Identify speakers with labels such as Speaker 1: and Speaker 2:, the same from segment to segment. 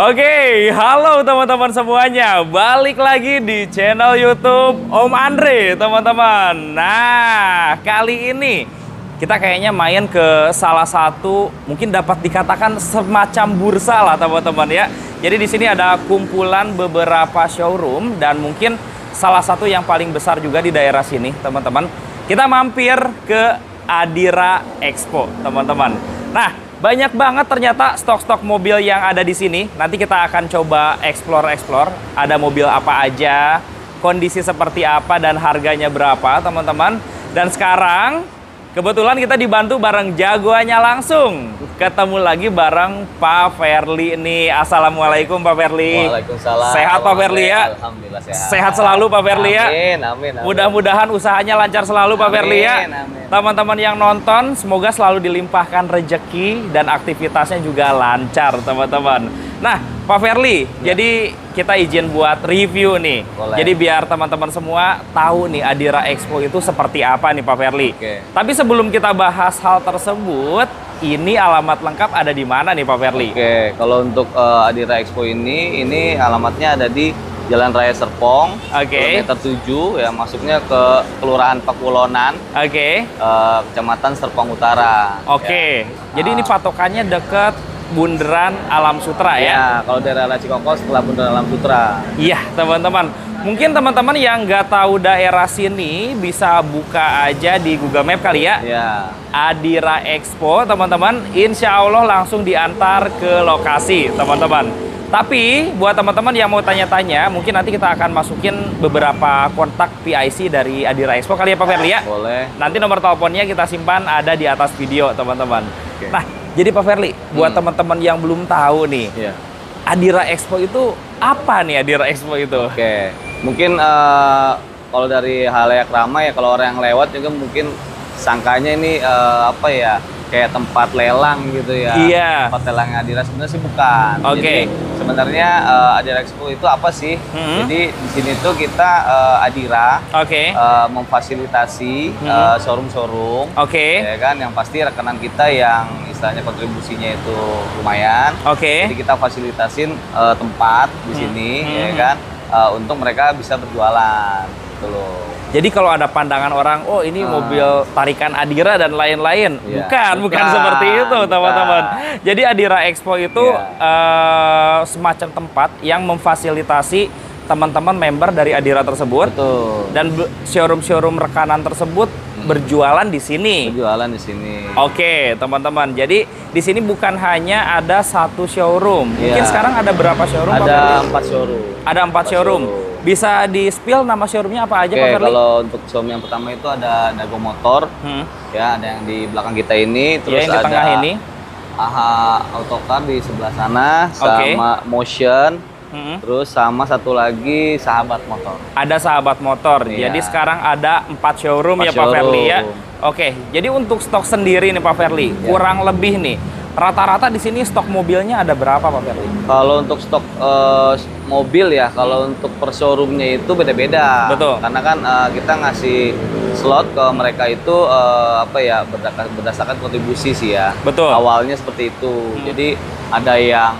Speaker 1: Oke, halo teman-teman semuanya. Balik lagi di channel YouTube Om Andre, teman-teman. Nah, kali ini kita kayaknya main ke salah satu mungkin dapat dikatakan semacam bursa lah, teman-teman ya. Jadi di sini ada kumpulan beberapa showroom dan mungkin salah satu yang paling besar juga di daerah sini, teman-teman. Kita mampir ke Adira Expo, teman-teman. Nah, banyak banget ternyata stok-stok mobil yang ada di sini. Nanti kita akan coba explore. Ada mobil apa aja, kondisi seperti apa, dan harganya berapa, teman-teman. Dan sekarang, kebetulan kita dibantu bareng jagoannya langsung. Ketemu lagi bareng Pak Ferly nih. Assalamualaikum Pak Ferly.
Speaker 2: Waalaikumsalam.
Speaker 1: Sehat Pak Ferly ya?
Speaker 2: Alhamdulillah sehat.
Speaker 1: Sehat selalu Pak Ferly ya?
Speaker 2: Amin.
Speaker 1: Mudah-mudahan usahanya lancar selalu Pak Ferly ya. Teman-teman yang nonton, semoga selalu dilimpahkan rejeki dan aktivitasnya juga lancar, teman-teman. Nah, Pak Ferly, jadi kita izin buat review nih.
Speaker 2: Boleh.
Speaker 1: Jadi biar teman-teman semua tahu nih Adira Expo itu seperti apa nih Pak Ferly.
Speaker 2: Oke.
Speaker 1: Tapi sebelum kita bahas hal tersebut, ini alamat lengkap ada di mana nih Pak Ferly?
Speaker 2: Oke, kalau untuk Adira Expo ini alamatnya ada di Jalan Raya Serpong, kilometer 7 ya, masuknya ke Kelurahan Pakulonan, Kecamatan Serpong Utara.
Speaker 1: Oke. Jadi ini patokannya deket Bundaran Alam Sutra ya?
Speaker 2: Ya, kalau daerah Cikokol setelah Bundaran Alam Sutra.
Speaker 1: Iya, teman-teman. Mungkin teman-teman yang nggak tahu daerah sini bisa buka aja di Google Map kali ya.
Speaker 2: Ya.
Speaker 1: Adira Expo, teman-teman. Insya Allah langsung diantar ke lokasi, teman-teman. Tapi buat teman-teman yang mau tanya-tanya, mungkin nanti kita akan masukin beberapa kontak PIC dari Adira Expo kali ya Pak Ferly ya?
Speaker 2: Boleh.
Speaker 1: Nanti nomor teleponnya kita simpan ada di atas video, teman-teman.
Speaker 2: Oke.
Speaker 1: Nah, jadi Pak Ferly, buat teman-teman yang belum tahu nih,
Speaker 2: Iya.
Speaker 1: Adira Expo itu apa nih Adira Expo itu?
Speaker 2: Oke, mungkin kalau dari halayak ramai ya, kalau orang yang lewat juga mungkin sangkanya ini apa ya, kayak tempat lelang gitu ya.
Speaker 1: Iya.
Speaker 2: Tempat lelang Adira, sebenarnya sih bukan.
Speaker 1: Oke.
Speaker 2: Jadi sebenarnya Adira Expo itu apa sih? Jadi di sini tuh kita Adira memfasilitasi showroom-showroom.
Speaker 1: Oke.
Speaker 2: Ya kan, yang pasti rekenan kita yang istilahnya kontribusinya itu lumayan.
Speaker 1: Oke.
Speaker 2: Jadi kita fasilitasin tempat di sini, ya kan, untuk mereka bisa berjualan, gitu loh.
Speaker 1: Jadi kalau ada pandangan orang, oh ini mobil tarikan Adira dan lain-lain,
Speaker 2: Iya.
Speaker 1: bukan seperti itu, teman-teman. Jadi Adira Expo itu semacam tempat yang memfasilitasi teman-teman member dari Adira tersebut.
Speaker 2: Betul.
Speaker 1: Dan showroom-showroom rekanan tersebut berjualan di sini.
Speaker 2: Berjualan di sini.
Speaker 1: Oke, teman-teman. Jadi di sini bukan hanya ada satu showroom.
Speaker 2: Iya.
Speaker 1: Mungkin sekarang ada berapa showroom? Pak
Speaker 2: Ada
Speaker 1: Ferly?
Speaker 2: 4 showroom.
Speaker 1: Ada 4 showroom. Bisa di-spill nama showroomnya apa aja,
Speaker 2: Oke,
Speaker 1: Pak Ferly?
Speaker 2: kalau untuk showroom yang pertama itu ada Dago Motor. Ya, ada yang di belakang kita ini. Terus
Speaker 1: yang di tengah
Speaker 2: ada
Speaker 1: ini.
Speaker 2: AHA Autocar di sebelah sana, sama Motion. Terus sama satu lagi Sahabat Motor.
Speaker 1: Ada Sahabat Motor.
Speaker 2: Iya.
Speaker 1: Jadi sekarang ada 4 showroom
Speaker 2: 4
Speaker 1: ya Pak Ferly ya.
Speaker 2: showroom.
Speaker 1: Oke, jadi untuk stok sendiri nih Pak Ferly, kurang lebih nih. Rata-rata di sini stok mobilnya ada berapa Pak Ferly?
Speaker 2: Kalau untuk stok mobil ya, kalau untuk per showroomnya itu beda-beda.
Speaker 1: Betul.
Speaker 2: Karena kan kita ngasih slot ke mereka itu apa ya, berdasarkan kontribusi sih ya.
Speaker 1: Betul.
Speaker 2: Awalnya seperti itu. Jadi ada yang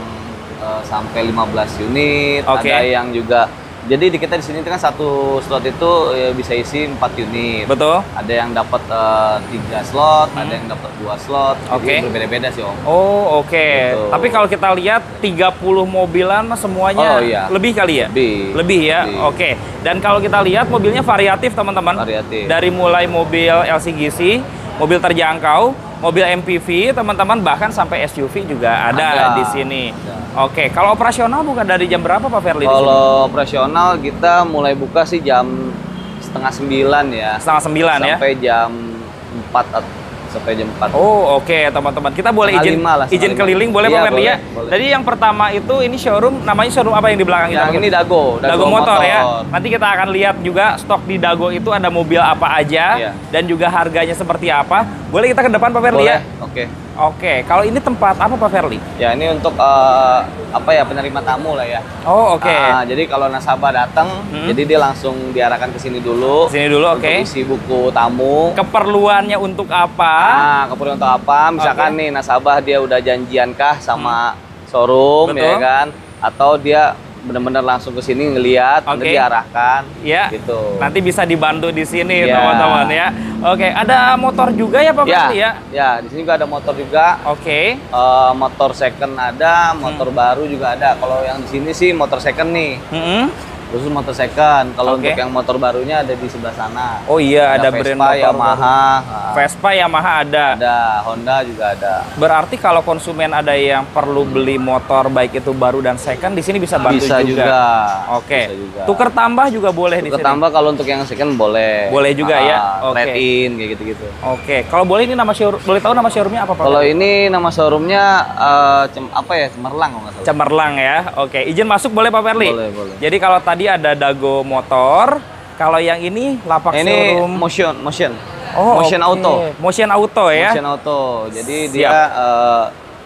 Speaker 2: sampai 15 unit, ada yang juga. Jadi di kita di sini kan satu slot itu bisa isi 4 unit.
Speaker 1: Betul.
Speaker 2: Ada yang dapat 3 slot, ada yang dapat 2 slot. Jadi berbeda-beda sih Om.
Speaker 1: Oh, oke.
Speaker 2: Gitu.
Speaker 1: Tapi kalau kita lihat 30 mobilan semuanya lebih kali ya? Lebih ya.
Speaker 2: Lebih.
Speaker 1: Oke. Dan kalau kita lihat mobilnya variatif, teman-teman.
Speaker 2: Variatif.
Speaker 1: Dari mulai mobil LCGC, mobil terjangkau, mobil MPV, teman-teman, bahkan sampai SUV juga ada di sini. Oke, kalau operasional bukan dari jam berapa Pak Ferly?
Speaker 2: Kalau operasional kita mulai buka sih jam setengah 9 ya.
Speaker 1: Setengah 9 ya?
Speaker 2: Sampai jam 4 sampai jam 4.
Speaker 1: Oh, oke teman-teman. Kita boleh izin keliling boleh Pak Ferly ya?
Speaker 2: Boleh.
Speaker 1: Jadi yang pertama itu ini showroom, namanya showroom apa yang di belakang kita?
Speaker 2: Yang ini Dago
Speaker 1: Motor ya. Nanti kita akan lihat juga stok di Dago itu ada mobil apa aja dan juga harganya seperti apa. Boleh kita ke depan Pak Ferly ya?
Speaker 2: Oke.
Speaker 1: Oke, kalau ini tempat apa Pak Ferly?
Speaker 2: Ya ini untuk apa ya, penerima tamu lah ya.
Speaker 1: Oh, oke.
Speaker 2: Jadi kalau nasabah datang, jadi dia langsung diarahkan ke sini dulu.
Speaker 1: Sini dulu, oke.
Speaker 2: Untuk isi buku tamu.
Speaker 1: Keperluannya untuk apa?
Speaker 2: Nah, keperluan untuk apa? Misalkan nih nasabah dia udah janjian kah sama showroom, ya kan? atau dia benar-benar langsung ke sini ngelihat, nanti diarahkan, gitu.
Speaker 1: Nanti bisa dibantu di sini teman-teman ya. Oke, ada motor juga ya Pak Ferli ya?
Speaker 2: Ya, di sini juga ada motor juga. Motor second ada, motor baru juga ada. Kalau yang di sini sih motor second nih. Khusus motor second. Kalau untuk yang motor barunya ada di sebelah sana.
Speaker 1: Oh iya, ada brand
Speaker 2: Vespa,
Speaker 1: motor
Speaker 2: Yamaha.
Speaker 1: Vespa, Yamaha ada.
Speaker 2: Ada, Honda juga ada.
Speaker 1: Berarti kalau konsumen ada yang perlu beli motor baik itu baru dan second, di sini bisa bantu
Speaker 2: bisa juga.
Speaker 1: Oke. Tuker tambah juga boleh di sini.
Speaker 2: Tuker tambah kalau untuk yang second boleh.
Speaker 1: Boleh juga ya.
Speaker 2: Trade-in kayak gitu-gitu.
Speaker 1: Oke. Kalau boleh ini nama showroom, boleh tahu nama showroomnya apa Pak?
Speaker 2: Kalau ini nama showroomnya apa ya? Cemerlang kalau nggak salah.
Speaker 1: Cemerlang ya. Oke. Izin masuk boleh Pak Ferli?
Speaker 2: Boleh, boleh.
Speaker 1: Jadi kalau tadi ada Dago Motor, kalau yang ini lapak showroom
Speaker 2: Motion Auto.
Speaker 1: Motion Auto ya.
Speaker 2: Motion Auto. Jadi dia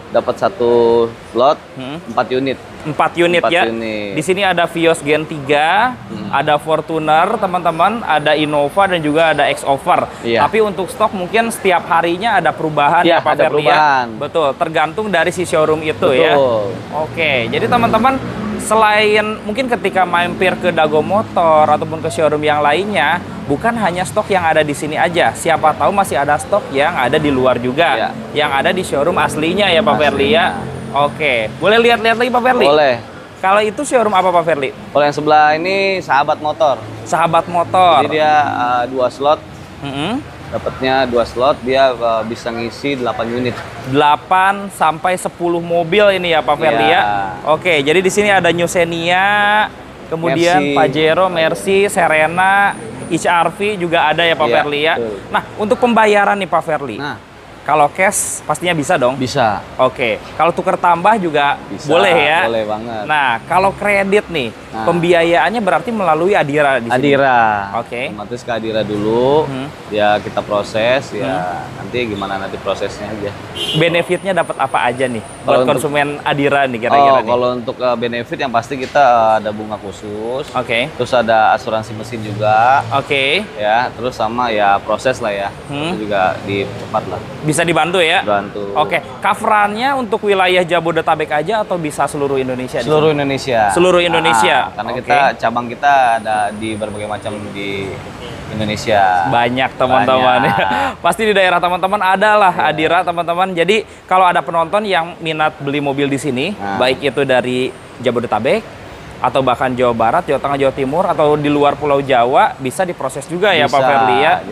Speaker 2: dapat satu slot 4 unit.
Speaker 1: 4 unit ya. Di sini ada Vios Gen 3, ada Fortuner teman-teman, ada Innova dan juga ada X-Over. Tapi untuk stok mungkin setiap harinya ada perubahan ya Pak Ferli ya. Betul, tergantung dari si showroom itu ya. Oke, jadi teman-teman selain mungkin ketika mampir ke Dago Motor ataupun ke showroom yang lainnya, bukan hanya stok yang ada di sini aja. Siapa tahu masih ada stok yang ada di luar juga, yang ada di showroom aslinya ya Pak Ferli ya. Oke, boleh lihat-lihat lagi Pak Ferli?
Speaker 2: Boleh.
Speaker 1: Kalau itu showroom apa Pak Ferli?
Speaker 2: Kalau yang sebelah ini Sahabat Motor.
Speaker 1: Sahabat Motor.
Speaker 2: Jadi dia 2 slot. Dapatnya 2 slot, dia bisa ngisi 8 unit.
Speaker 1: 8 sampai 10 mobil ini ya Pak Ferli ya. Oke, jadi di sini ada New Xenia, kemudian Pajero, Mercy, Serena, HRV juga ada ya Pak Ferli ya. Nah, untuk pembayaran nih Pak Ferli. Kalau cash pastinya bisa dong?
Speaker 2: Bisa.
Speaker 1: Oke. Kalau tuker tambah juga bisa, boleh ya?
Speaker 2: Boleh banget.
Speaker 1: Nah, kalau kredit nih, pembiayaannya berarti melalui Adira di sini?
Speaker 2: Adira.
Speaker 1: Oke.
Speaker 2: Otomatis ke Adira dulu, ya kita proses, ya nanti gimana nanti prosesnya aja.
Speaker 1: Benefitnya dapat apa aja nih buat konsumen Adira nih kira-kira nih?
Speaker 2: Kalau untuk benefit yang pasti kita ada bunga khusus. Terus ada asuransi mesin juga. Ya, terus sama ya proses lah ya. Itu juga dicepat lah.
Speaker 1: Bisa dibantu ya?
Speaker 2: Bantu.
Speaker 1: Oke, coverannya untuk wilayah Jabodetabek aja atau bisa seluruh Indonesia?
Speaker 2: Seluruh Indonesia.
Speaker 1: Seluruh Indonesia.
Speaker 2: Karena kita cabang kita ada di berbagai macam di Indonesia.
Speaker 1: Banyak teman-teman ya. Pasti di daerah teman-teman ada lah Adira teman-teman. Jadi kalau ada penonton yang minat beli mobil di sini, baik itu dari Jabodetabek atau bahkan Jawa Barat, Jawa Tengah, Jawa Timur atau di luar Pulau Jawa, bisa diproses juga ya Pak Ferli ya.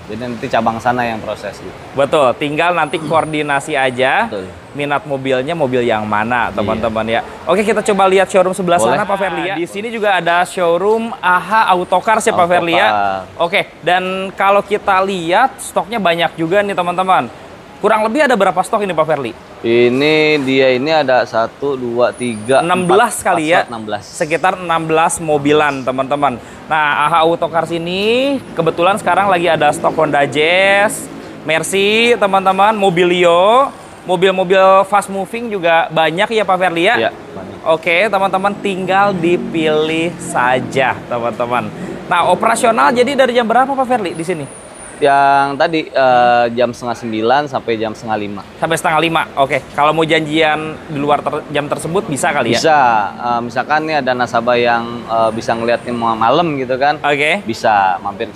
Speaker 2: Jadi nanti cabang sana yang proses gitu.
Speaker 1: Betul, tinggal nanti koordinasi aja. Minat mobilnya mobil yang mana teman-teman ya. Oke, kita coba lihat showroom sebelah sana Pak Ferli ya. Di sini juga ada showroom AHA Autocars ya Pak Ferli ya. Oke, dan kalau kita lihat stoknya banyak juga nih teman-teman. Kurang lebih ada berapa stok ini Pak Ferli?
Speaker 2: Ini ada 1, 2, 3,
Speaker 1: 16 kali ya.
Speaker 2: 16.
Speaker 1: Sekitar 16 mobilan teman-teman. Nah, AHA Autocars ini kebetulan sekarang lagi ada stok Honda Jazz, Mercy teman-teman, Mobilio, mobil-mobil fast moving juga banyak ya Pak Ferli ya?
Speaker 2: Banyak.
Speaker 1: Oke, teman-teman tinggal dipilih saja teman-teman. Nah, operasional jadi dari jam berapa Pak Ferli di sini?
Speaker 2: Yang tadi jam 8:30 sampai jam 4:30.
Speaker 1: Sampai 4:30. Oke. Kalau mau janjian di luar jam tersebut bisa kali ya?
Speaker 2: Bisa. Misalkan nih ada nasabah yang bisa ngeliatnya malam gitu kan. Bisa mampir.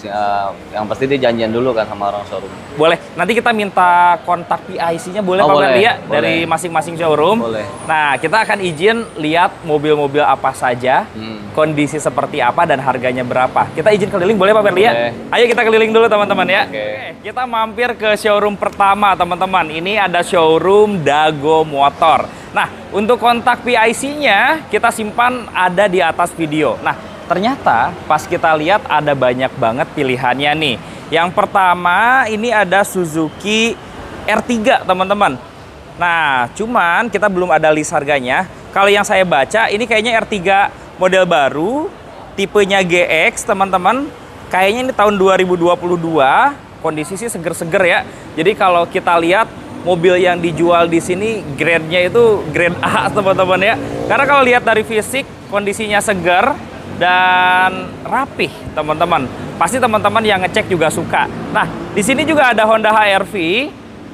Speaker 2: Yang pasti dia janjian dulu kan sama orang showroom. Boleh.
Speaker 1: Nanti kita minta kontak PIC-nya boleh Pak Ferli ya? Dari masing-masing showroom.
Speaker 2: Boleh.
Speaker 1: Nah, kita akan izin lihat mobil-mobil apa saja, kondisi seperti apa dan harganya berapa. Kita izin keliling boleh Pak Ferli ya? Ayo kita keliling dulu teman-teman ya. Oke, kita mampir ke showroom pertama teman-teman. Ini ada showroom Dago Motor. Nah, untuk kontak PIC-nya kita simpan ada di atas video. Nah, ternyata pas kita lihat ada banyak banget pilihannya nih. Yang pertama ini ada Suzuki R3 teman-teman. Nah, cuman kita belum ada list harganya. Kalau yang saya baca ini kayaknya R3 model baru, tipenya GX teman-teman. Kayaknya ini tahun 2022, kondisi sih seger-seger ya. Jadi kalau kita lihat mobil yang dijual di sini grade-nya itu grade A teman-teman ya. Karena kalau lihat dari fisik kondisinya segar dan rapih teman-teman. Pasti teman-teman yang ngecek juga suka. Nah, di sini juga ada Honda HR-V.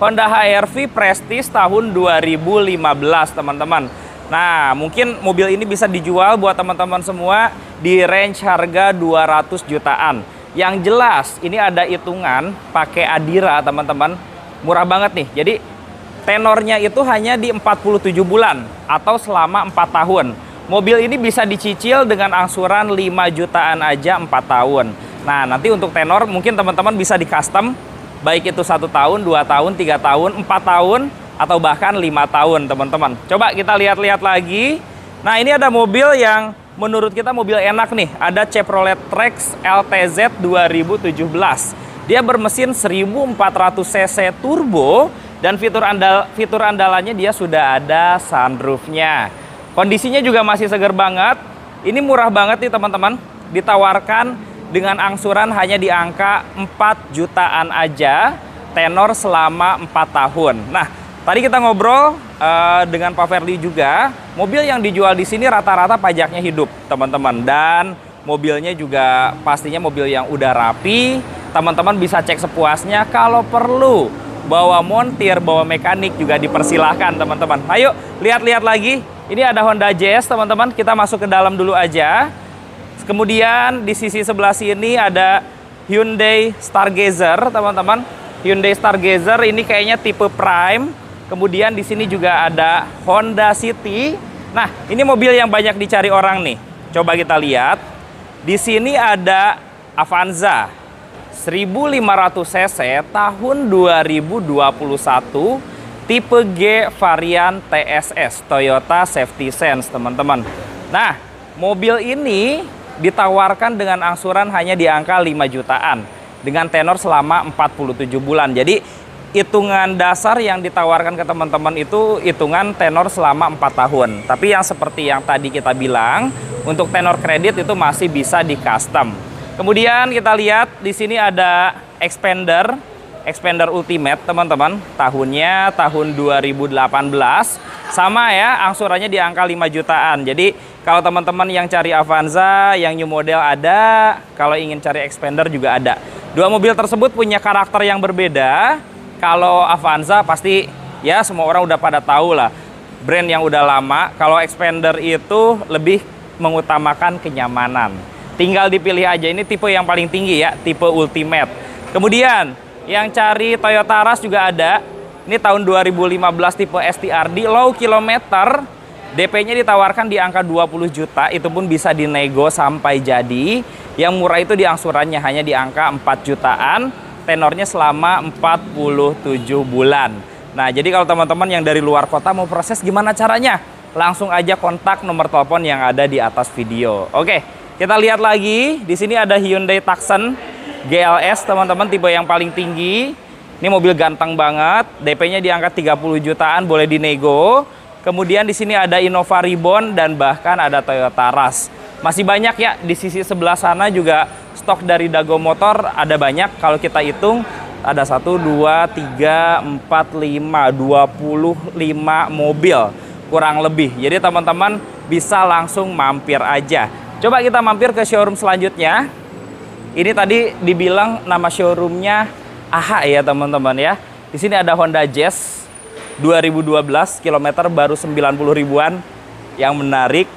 Speaker 1: Honda HR-V Prestige tahun 2015 teman-teman. Nah, mungkin mobil ini bisa dijual buat teman-teman semua di range harga 200 jutaan. Yang jelas, ini ada hitungan pakai Adira, teman-teman. Murah banget nih. Jadi, tenornya itu hanya di 47 bulan atau selama 4 tahun. Mobil ini bisa dicicil dengan angsuran 5 jutaan aja 4 tahun. Nah, nanti untuk tenor mungkin teman-teman bisa di custom, baik itu 1 tahun, 2 tahun, 3 tahun, 4 tahun, atau bahkan 5 tahun, teman-teman. Coba kita lihat-lihat lagi. Nah, ini ada mobil yang menurut kita mobil enak nih. Ada Chevrolet Trax LTZ 2017. Dia bermesin 1400 cc turbo dan fitur andalannya dia sudah ada sunroofnya. Kondisinya juga masih segar banget. Ini murah banget nih, teman-teman. Ditawarkan dengan angsuran hanya di angka 4 jutaan aja, tenor selama 4 tahun. Nah, tadi kita ngobrol dengan Pak Ferdi juga, mobil yang dijual di sini rata-rata pajaknya hidup, teman-teman. Dan mobilnya juga pastinya mobil yang udah rapi. Teman-teman bisa cek sepuasnya. Kalau perlu bawa montir, bawa mekanik juga dipersilahkan, teman-teman. Ayo lihat-lihat lagi. Ini ada Honda Jazz, teman-teman. Kita masuk ke dalam dulu aja. Kemudian di sisi sebelah sini ada Hyundai Stargazer, teman-teman. Hyundai Stargazer ini kayaknya tipe Prime. Kemudian di sini juga ada Honda City. Nah, ini mobil yang banyak dicari orang nih. Coba kita lihat. Di sini ada Avanza 1500 cc tahun 2021, tipe G varian TSS, Toyota Safety Sense, teman-teman. Nah, mobil ini ditawarkan dengan angsuran hanya di angka 5 jutaan dengan tenor selama 47 bulan. Jadi hitungan dasar yang ditawarkan ke teman-teman itu hitungan tenor selama 4 tahun. Tapi yang seperti yang tadi kita bilang, untuk tenor kredit itu masih bisa di custom. Kemudian kita lihat di sini ada Xpander Ultimate, teman-teman. Tahunnya tahun 2018. Sama ya, angsurannya di angka 5 jutaan. Jadi kalau teman-teman yang cari Avanza, yang new model ada, kalau ingin cari Xpander juga ada. Dua mobil tersebut punya karakter yang berbeda. Kalau Avanza pasti ya semua orang udah pada tahu lah, brand yang udah lama. Kalau Xpander itu lebih mengutamakan kenyamanan. Tinggal dipilih aja, ini tipe yang paling tinggi ya, tipe Ultimate. Kemudian yang cari Toyota Rush juga ada. Ini tahun 2015 tipe STRD, low kilometer. DP-nya ditawarkan di angka 20 juta, itu pun bisa dinego sampai jadi. Yang murah itu di angsurannya hanya di angka 4 jutaan. Tenornya selama 47 bulan. Nah, jadi kalau teman-teman yang dari luar kota mau proses gimana caranya? Langsung aja kontak nomor telepon yang ada di atas video. Oke, kita lihat lagi. Di sini ada Hyundai Tucson GLS, teman-teman, tipe yang paling tinggi. Ini mobil ganteng banget. DP-nya di angka 30 jutaan, boleh dinego. Kemudian di sini ada Innova Reborn dan bahkan ada Toyota Rush. Masih banyak ya, di sisi sebelah sana juga stok dari Dago Motor ada banyak. Kalau kita hitung ada 1, 2, 3, 4, 5, 25 mobil kurang lebih. Jadi teman-teman bisa langsung mampir aja. Coba kita mampir ke showroom selanjutnya. Ini tadi dibilang nama showroomnya AHA ya, teman-teman ya. Di sini ada Honda Jazz 2012, kilometer baru 90 ribuan. Yang menarik,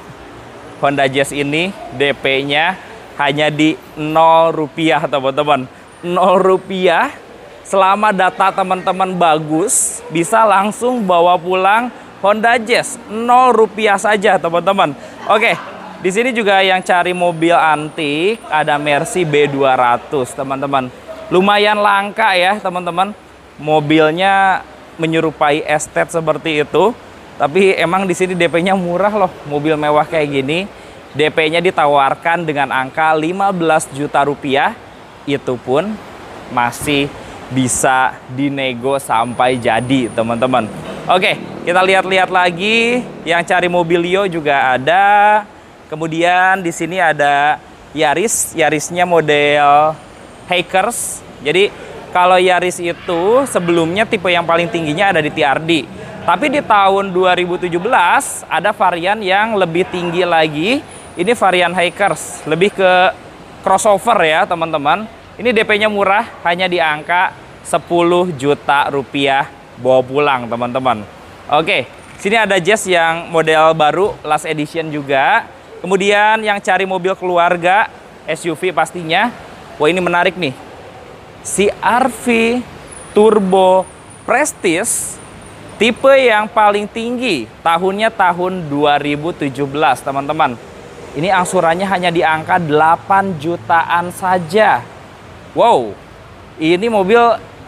Speaker 1: Honda Jazz ini DP-nya hanya di 0 rupiah, teman-teman. 0 rupiah, selama data teman-teman bagus, bisa langsung bawa pulang Honda Jazz. 0 rupiah saja, teman-teman. Oke, di sini juga yang cari mobil antik, ada Mercy B200, teman-teman. Lumayan langka ya, teman-teman. Mobilnya menyerupai estate seperti itu. Tapi emang di sini DP-nya murah loh, mobil mewah kayak gini. DP-nya ditawarkan dengan angka 15 juta rupiah. Itu pun masih bisa dinego sampai jadi, teman-teman. Oke, kita lihat-lihat lagi. Yang cari mobilio juga ada. Kemudian di sini ada Yaris. Yarisnya model Hikers. Jadi kalau Yaris itu sebelumnya tipe yang paling tingginya ada di TRD. Tapi di tahun 2017 ada varian yang lebih tinggi lagi. Ini varian Hikers, lebih ke crossover ya, teman-teman. Ini DP-nya murah, hanya di angka 10 juta rupiah bawa pulang, teman-teman. Oke, Sini ada Jazz yang model baru, last edition juga. Kemudian yang cari mobil keluarga, SUV pastinya. Wah, ini menarik nih. CR-V Turbo Prestige, tipe yang paling tinggi, tahunnya tahun 2017, teman-teman. Ini angsurannya hanya di angka 8 jutaan saja. Wow, ini mobil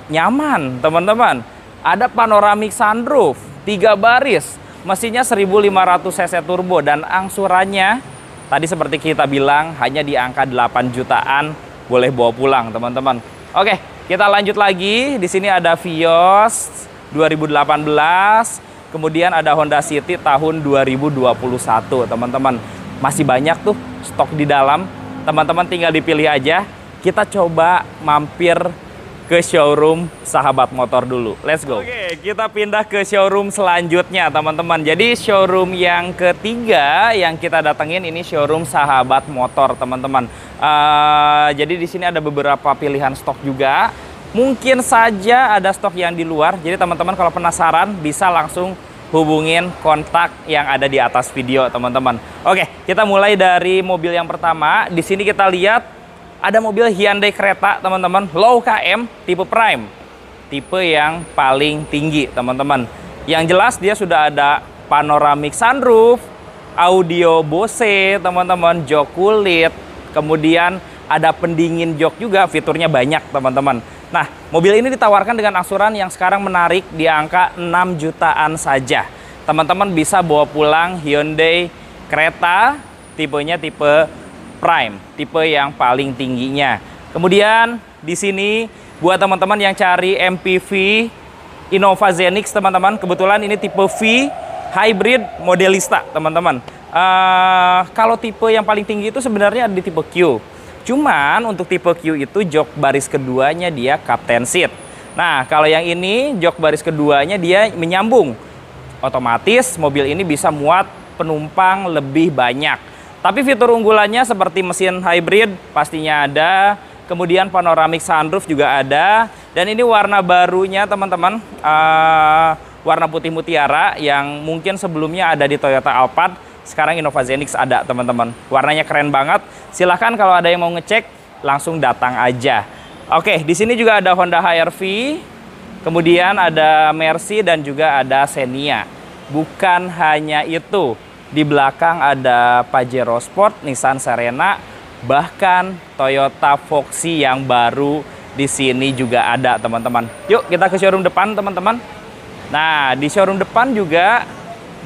Speaker 1: nyaman, teman-teman. Ada panoramic sunroof, 3 baris, mesinnya 1500 cc turbo, dan angsurannya tadi seperti kita bilang hanya di angka 8 jutaan, boleh bawa pulang, teman-teman. Oke, kita lanjut lagi. Di sini ada Vios 2018, kemudian ada Honda City tahun 2021, teman-teman. Masih banyak tuh stok di dalam, teman-teman tinggal dipilih aja. Kita coba mampir ke showroom Sahabat Motor dulu. Let's go. Oke, kita pindah ke showroom selanjutnya, teman-teman. Jadi showroom yang ketiga yang kita datengin ini showroom Sahabat Motor, teman-teman. Jadi di sini ada beberapa pilihan stok juga. Mungkin saja ada stok yang di luar. Jadi teman-teman kalau penasaran bisa langsung hubungin kontak yang ada di atas video, teman-teman. Oke, kita mulai dari mobil yang pertama. Di sini kita lihat ada mobil Hyundai Creta, teman-teman, low KM, tipe Prime, tipe yang paling tinggi, teman-teman. Yang jelas dia sudah ada panoramic sunroof, audio Bose, teman-teman, jok kulit, kemudian ada pendingin jok juga, fiturnya banyak, teman-teman. Nah, mobil ini ditawarkan dengan angsuran yang sekarang menarik di angka 6 jutaan saja. Teman-teman bisa bawa pulang Hyundai Creta, tipenya tipe Prime, tipe yang paling tingginya. Kemudian di sini buat teman-teman yang cari MPV Innova Zenix, teman-teman, kebetulan ini tipe V hybrid modelista, teman-teman. Kalau tipe yang paling tinggi itu sebenarnya ada di tipe Q. Cuman untuk tipe Q itu jok baris keduanya dia captain seat. Nah, kalau yang ini jok baris keduanya dia menyambung. Otomatis mobil ini bisa muat penumpang lebih banyak. Tapi fitur unggulannya seperti mesin hybrid pastinya ada, kemudian panoramic sunroof juga ada, dan ini warna barunya, teman-teman, warna putih mutiara yang mungkin sebelumnya ada di Toyota Alphard, sekarang Innova Zenix ada, teman-teman. Warnanya keren banget. Silahkan kalau ada yang mau ngecek langsung datang aja. Oke, di sini juga ada Honda HR-V, kemudian ada Mercy dan juga ada Xenia. Bukan hanya itu. Di belakang ada Pajero Sport, Nissan Serena, bahkan Toyota Foxy yang baru di sini juga ada, teman-teman. Yuk kita ke showroom depan, teman-teman. Nah, di showroom depan juga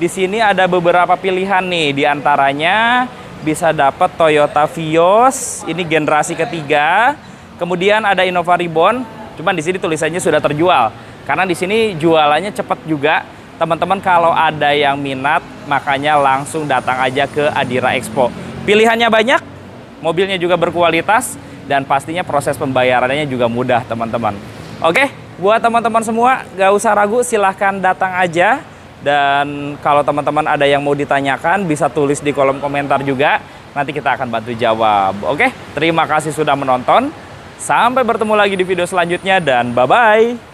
Speaker 1: di sini ada beberapa pilihan nih. Di antaranya bisa dapat Toyota Vios, ini generasi ketiga. Kemudian ada Innova Reborn, cuman di sini tulisannya sudah terjual. Karena di sini jualannya cepat juga. Teman-teman kalau ada yang minat, makanya langsung datang aja ke Adira Expo. Pilihannya banyak, mobilnya juga berkualitas, dan pastinya proses pembayarannya juga mudah, teman-teman. Oke, buat teman-teman semua, gak usah ragu, silahkan datang aja. Dan kalau teman-teman ada yang mau ditanyakan, bisa tulis di kolom komentar juga. Nanti kita akan bantu jawab. Oke, terima kasih sudah menonton. Sampai bertemu lagi di video selanjutnya, dan bye-bye.